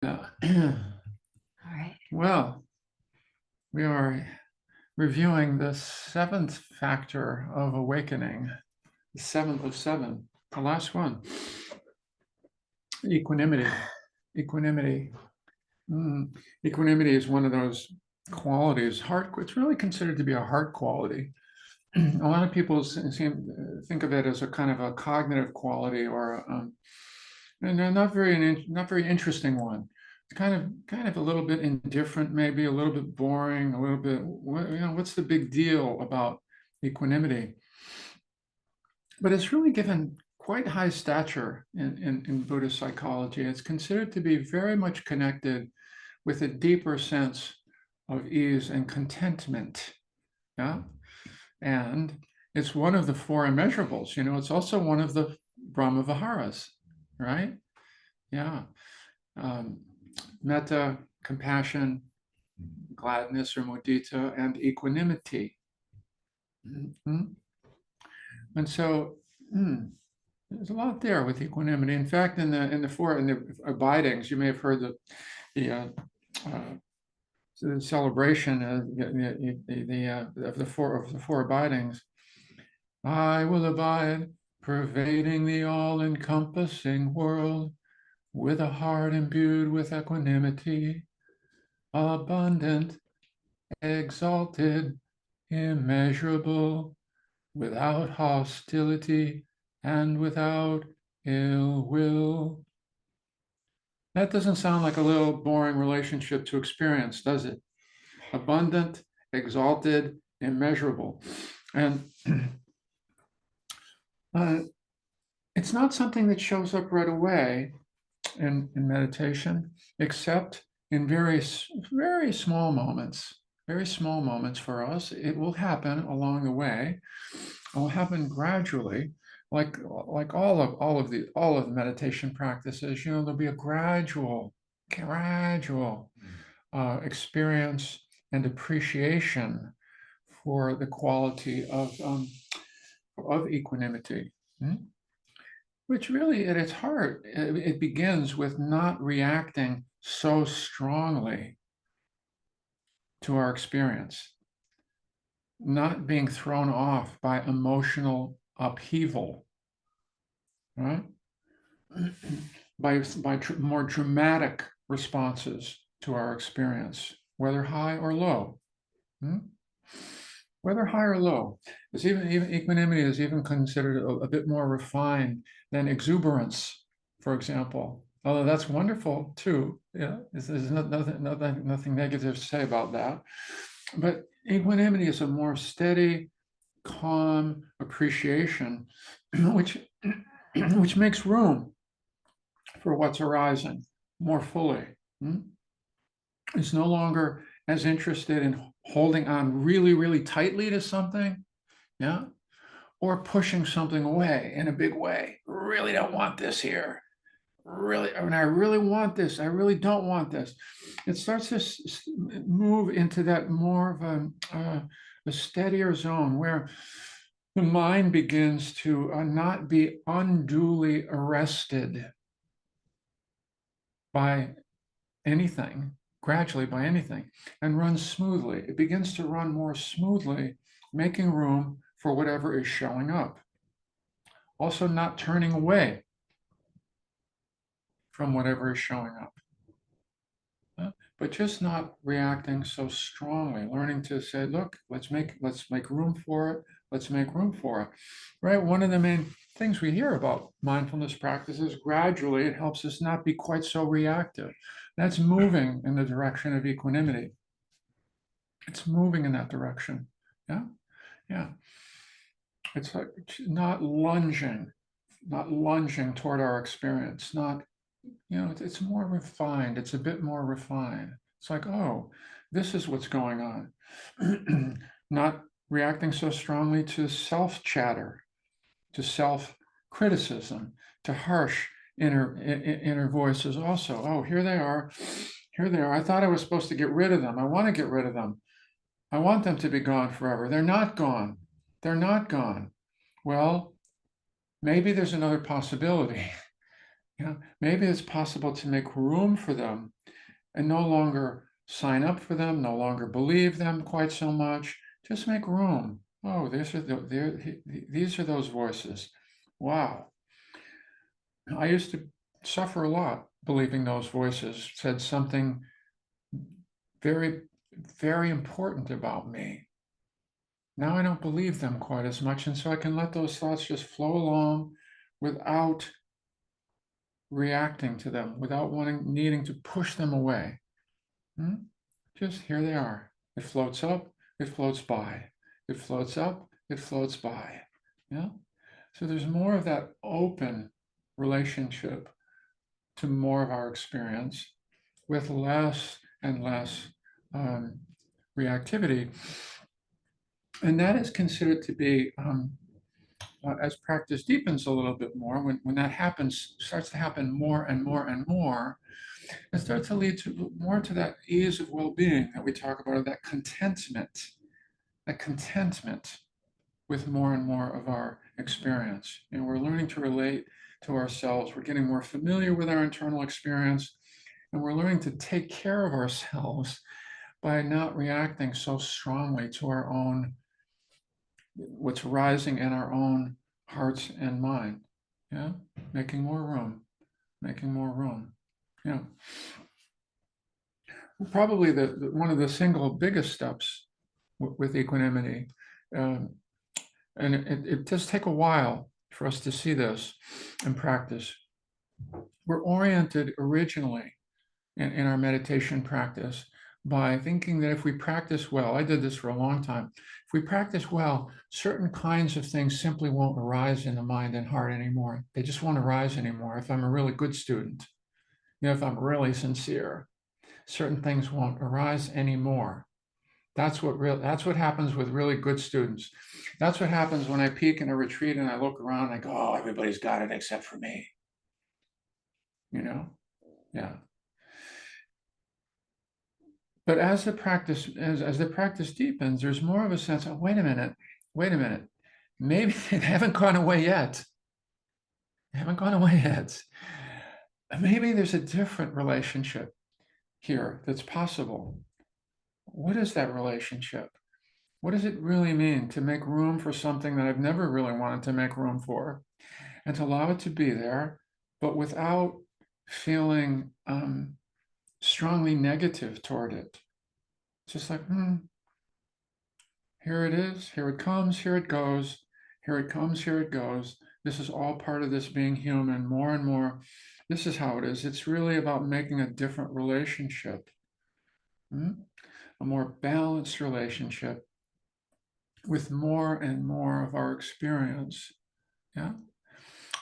Yeah. All right. Well, we are reviewing the seventh factor of awakening, the seventh of seven, the last one, equanimity. Equanimity. Equanimity is one of those qualities. It's really considered to be a heart quality. A lot of people think of it as a kind of a cognitive quality, or and a not very interesting one. It's kind of a little bit indifferent, maybe a little bit boring, a little bit. What's the big deal about equanimity? But it's really given quite high stature in Buddhist psychology. It's considered to be very much connected with a deeper sense of ease and contentment. Yeah. And it's one of the four immeasurables. It's also one of the Brahma Viharas, right? Yeah. Um, Metta, compassion, gladness or mudita, and equanimity. Mhm. And so there's a lot there with equanimity. In fact, in the abidings, you may have heard the the celebration of the four abidings. I will abide, pervading the all-encompassing world, with a heart imbued with equanimity, abundant, exalted, immeasurable, without hostility and without ill will. That doesn't sound like a little boring relationship to experience, does it? Abundant, exalted, immeasurable. And uh, it's not something that shows up right away in meditation, except in very small moments for us. It will happen along the way. It will happen gradually, like all of the meditation practices. There'll be a gradual experience and appreciation for the quality of equanimity. Hmm? Which really, at its heart, it begins with not reacting so strongly to our experience, not being thrown off by emotional upheaval, right? by more dramatic responses to our experience, whether high or low. Hmm? Whether high or low, even equanimity is even considered a bit more refined than exuberance, for example. Although that's wonderful too. Yeah, there's nothing negative to say about that. But equanimity is a more steady, calm appreciation, which which makes room for what's arising more fully. Hmm? It's no longer as interested in holding on really, really tightly to something, yeah, or pushing something away in a big way. Really don't want this here. Really, I mean, I really want this. I really don't want this. It starts to move into that more of a steadier zone where the mind begins to not be unduly arrested by anything, gradually by anything, and runs smoothly. It begins to run more smoothly, making room for whatever is showing up. Also, not turning away from whatever is showing up, but just not reacting so strongly. Learning to say, "Look, let's make room for it. Let's make room for it." Right. One of the main things we hear about mindfulness practices, gradually it helps us not be quite so reactive. That's moving in the direction of equanimity. It's moving in that direction. Yeah, yeah. It's like not lunging toward our experience. Not, it's more refined. It's a bit more refined. It's like, oh, this is what's going on. Not reacting so strongly to self chatter, to self criticism, to harsh inner voices. Also, oh, here they are. Here they are. I thought I was supposed to get rid of them. I want to get rid of them. I want them to be gone forever. They're not gone. They're not gone. Well, maybe there's another possibility. Yeah, maybe it's possible to make room for them and no longer sign up for them, no longer believe them quite so much. Just make room. Oh, these are those voices. Wow. I used to suffer a lot believing those voices said something very, very important about me. Now I don't believe them quite as much, and so I can let those thoughts just flow along without reacting to them, without needing to push them away. Hmm? Just here they are. It floats up, it floats by. It floats up, it floats by. Yeah. So there's more of that open relationship to more of our experience with less and less reactivity. And that is considered to be, as practice deepens a little bit more, when that happens, starts to happen more and more and more, it starts to lead to more to that ease of well-being that we talk about, that contentment with more and more of our experience. And we're learning to relate to ourselves. We're getting more familiar with our internal experience, and we're learning to take care of ourselves by not reacting so strongly to our own, what's rising in our own hearts and mind. Yeah, making more room, making more room. Yeah, probably one of the single biggest steps with equanimity, um, and it does take a while for us to see this and practice. We're oriented originally in our meditation practice by thinking that if we practice well, I did this for a long time, if we practice well, certain kinds of things simply won't arise in the mind and heart anymore. They just won't arise anymore. If I'm a really good student, if I'm really sincere, certain things won't arise anymore. That's what happens with really good students. That's what happens when I peak in a retreat and I look around and I go, oh, everybody's got it except for me. Yeah. But as the practice deepens, there's more of a sense of, wait a minute, maybe they haven't gone away yet. They haven't gone away yet. Maybe there's a different relationship here that's possible. What is that relationship? What does it really mean to make room for something that I've never really wanted to make room for, and to allow it to be there, but without feeling strongly negative toward it? Just like, here it is, here it comes, here it goes, here it comes, here it goes. This is all part of this being human, more and more. This is how it is. It's really about making a different relationship, a more balanced relationship with more and more of our experience. Yeah.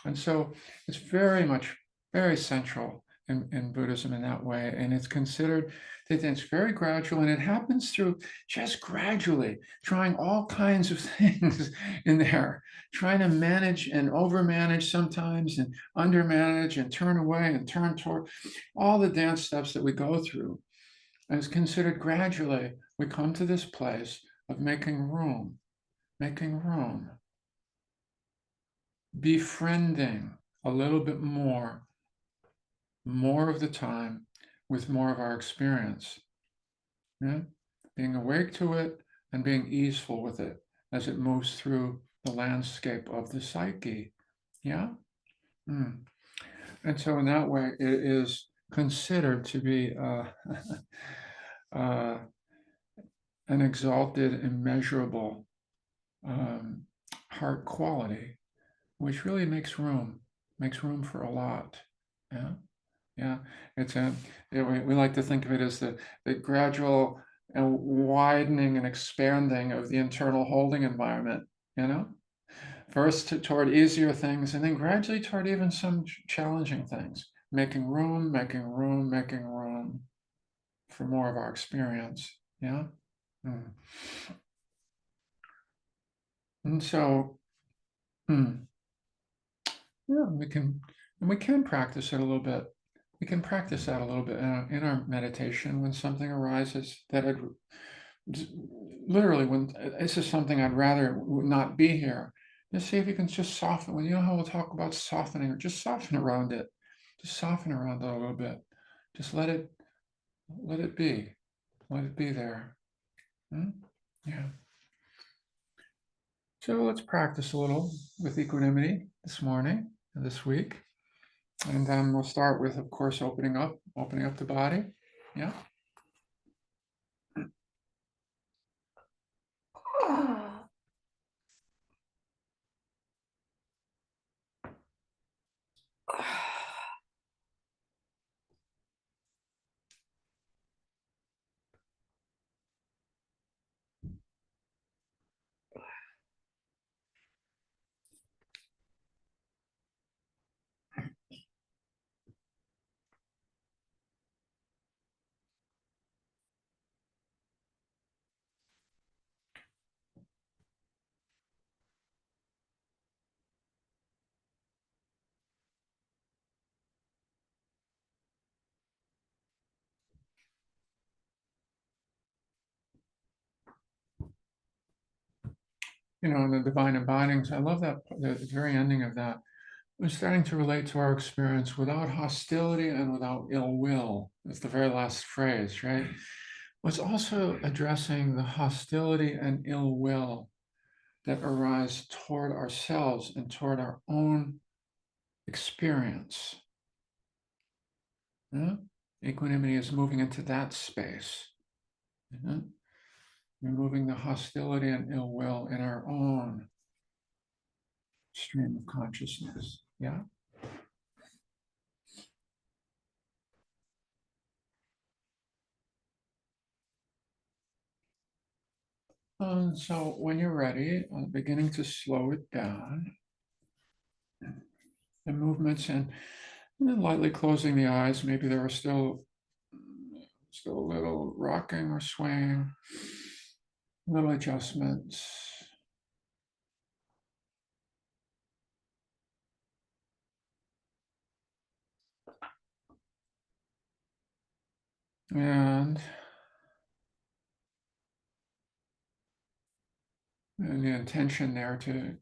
And so it's very central in Buddhism in that way. And it's considered that it's very gradual, and it happens through just gradually trying all kinds of things in there, trying to manage and overmanage sometimes, and undermanage and turn away and turn toward, all the dance steps that we go through. And it's considered gradually we come to this place of making room, befriending a little bit more of the time with more of our experience. Yeah? Being awake to it and being easeful with it as it moves through the landscape of the psyche. Yeah? And so in that way, it is considered to be an exalted, immeasurable heart quality, which really makes room for a lot. Yeah. Yeah, it's we like to think of it as the gradual and widening and expanding of the internal holding environment, first toward easier things, and then gradually toward even some challenging things, making room for more of our experience. Yeah. And so, yeah, we can practice it a little bit. We can practice that a little bit in our meditation when something arises that literally, when this is something I'd rather not be here. Just see if you can just soften. Well, you know how we'll talk about softening, or just soften around it. Just soften around it a little bit. Just let it be. Let it be there. Yeah. So let's practice a little with equanimity this morning, this week. And then we'll start with, of course, opening up the body. Yeah. In the divine embodings, I love that the very ending of that. We're starting to relate to our experience without hostility and without ill will. That's the very last phrase, right? Was also addressing the hostility and ill will that arise toward ourselves and toward our own experience. Yeah? Equanimity is moving into that space. Yeah? Removing the hostility and ill will in our own stream of consciousness. Yeah. So when you're ready, beginning to slow it down, the movements, and then lightly closing the eyes. Maybe there are still a little rocking or swaying, little adjustments. And the intention there to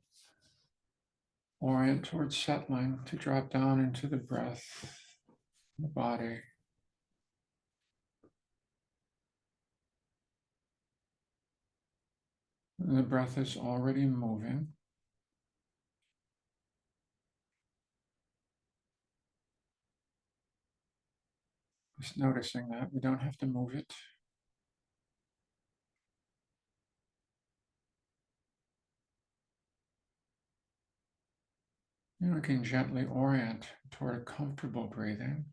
orient towards settling, to drop down into the breath, the body. And the breath is already moving. Just noticing that we don't have to move it. We can gently orient toward a comfortable breathing.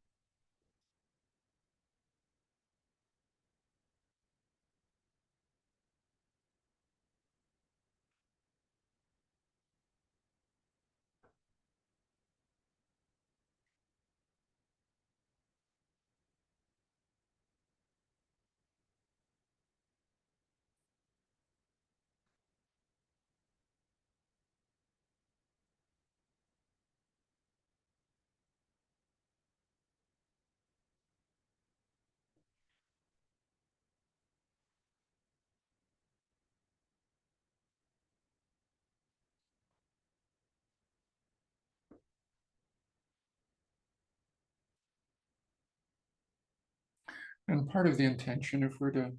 And part of the intention, if we're to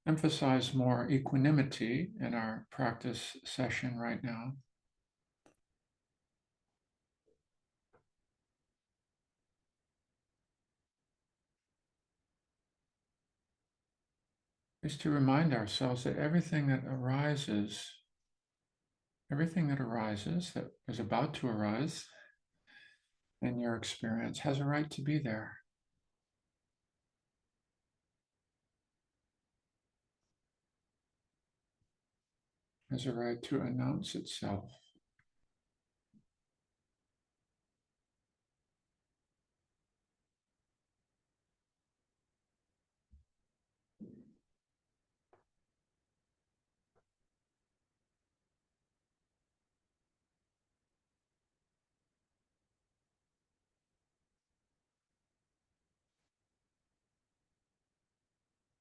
emphasize more equanimity in our practice session right now, is to remind ourselves that everything that arises, that is about to arise in your experience, has a right to be there, has a right to announce itself.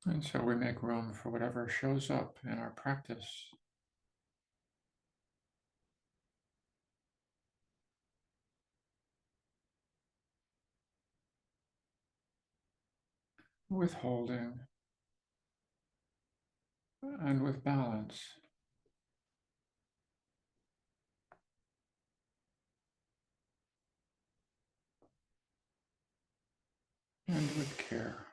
And so we make room for whatever shows up in our practice. with holding, and with balance. And with care.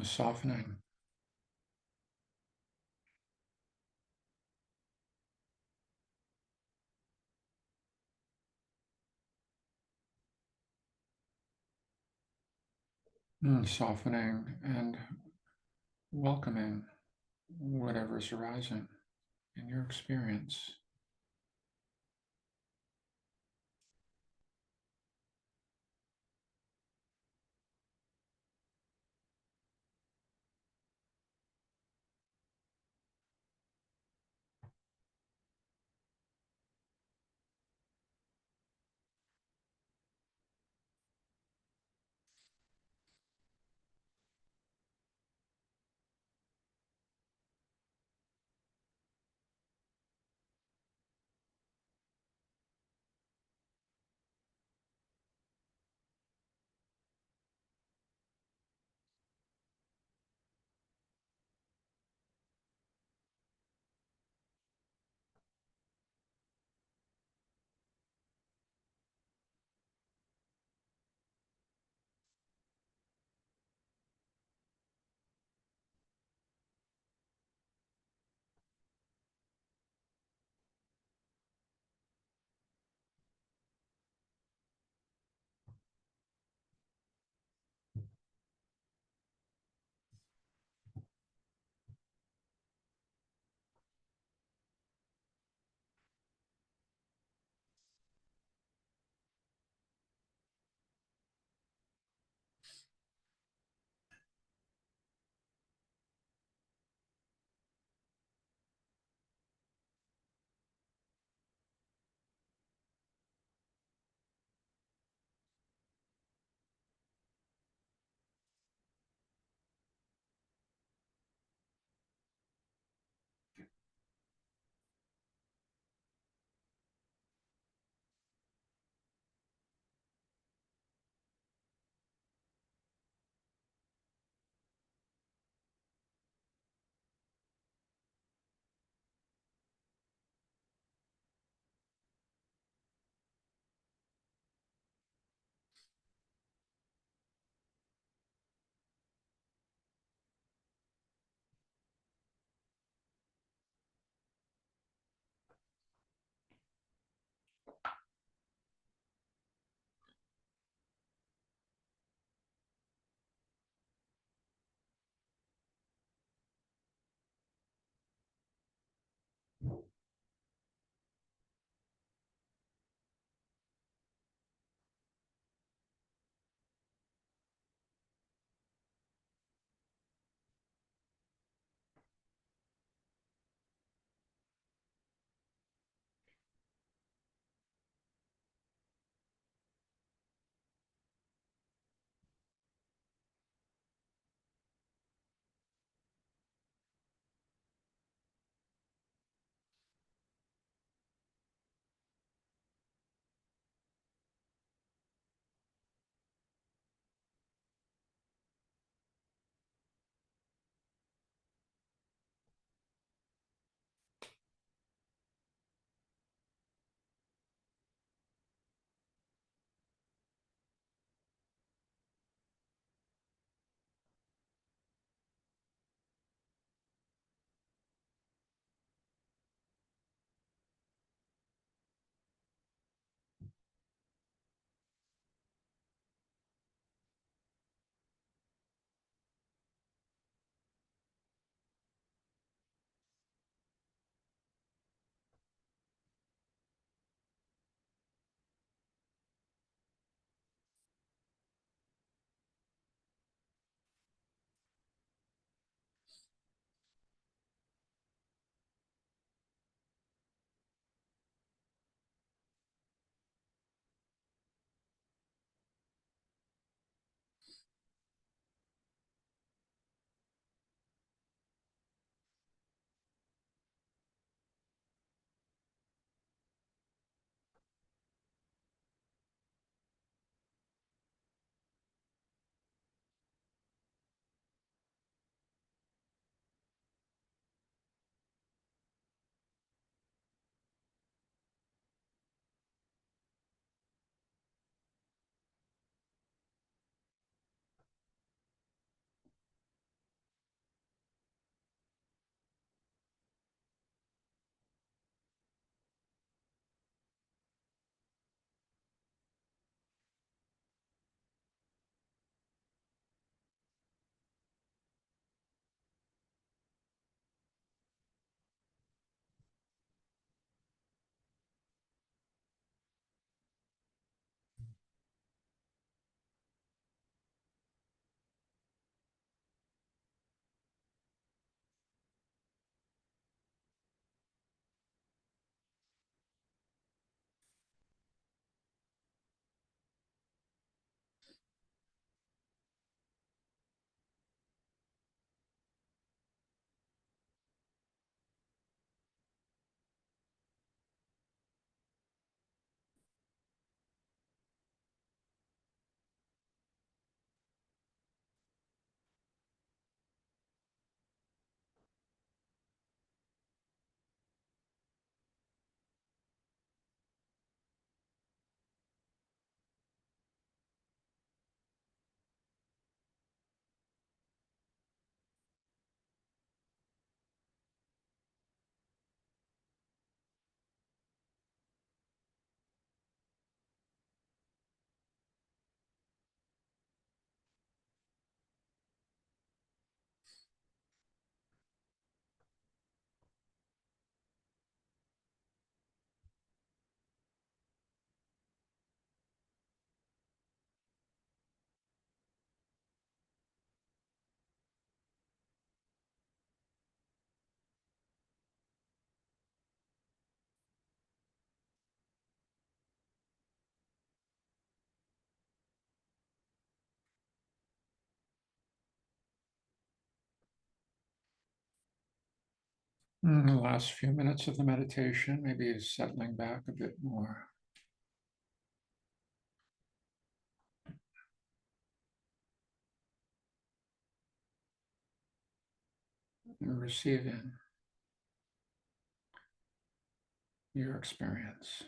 Softening. Softening and welcoming whatever's arising in your experience. The last few minutes of the meditation, maybe settling back a bit more. And receiving your experience.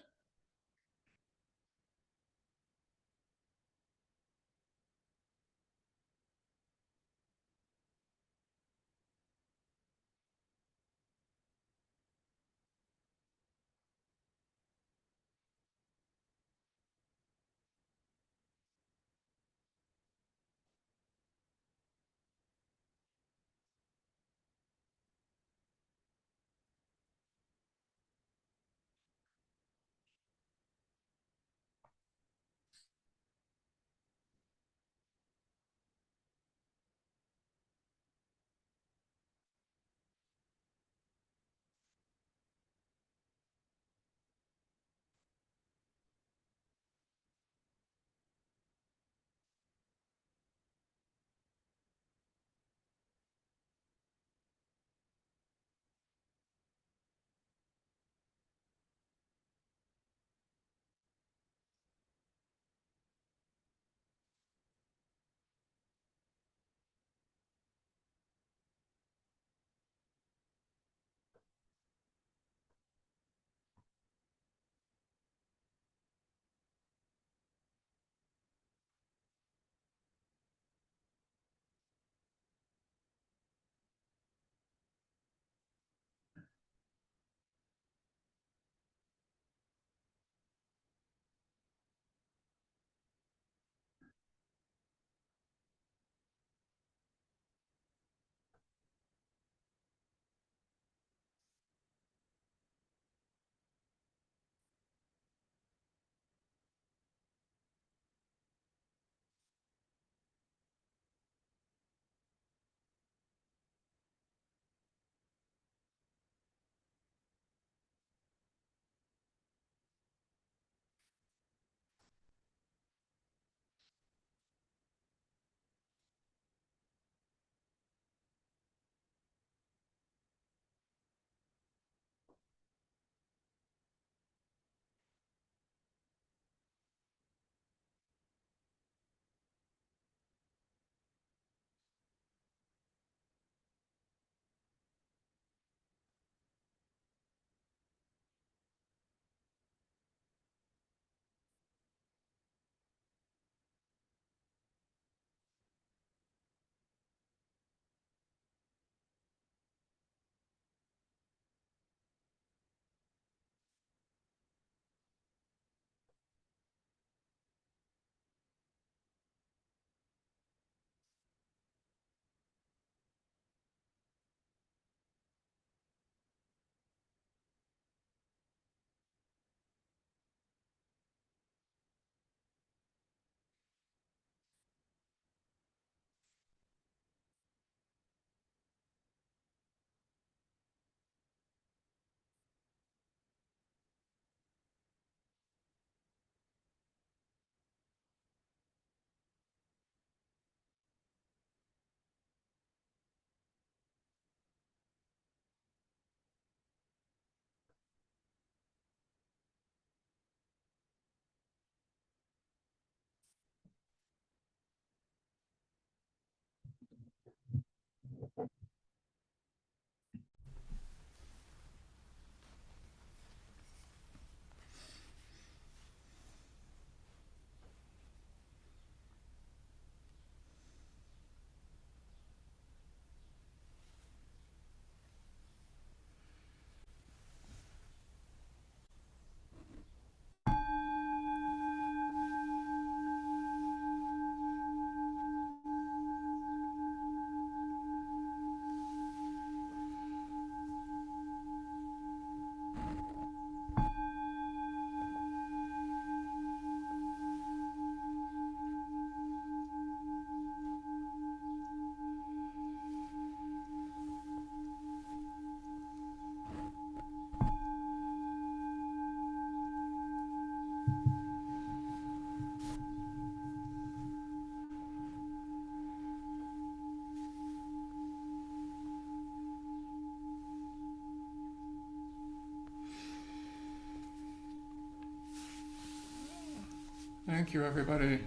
Thank you, everybody.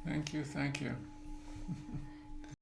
Thank you. Thank you.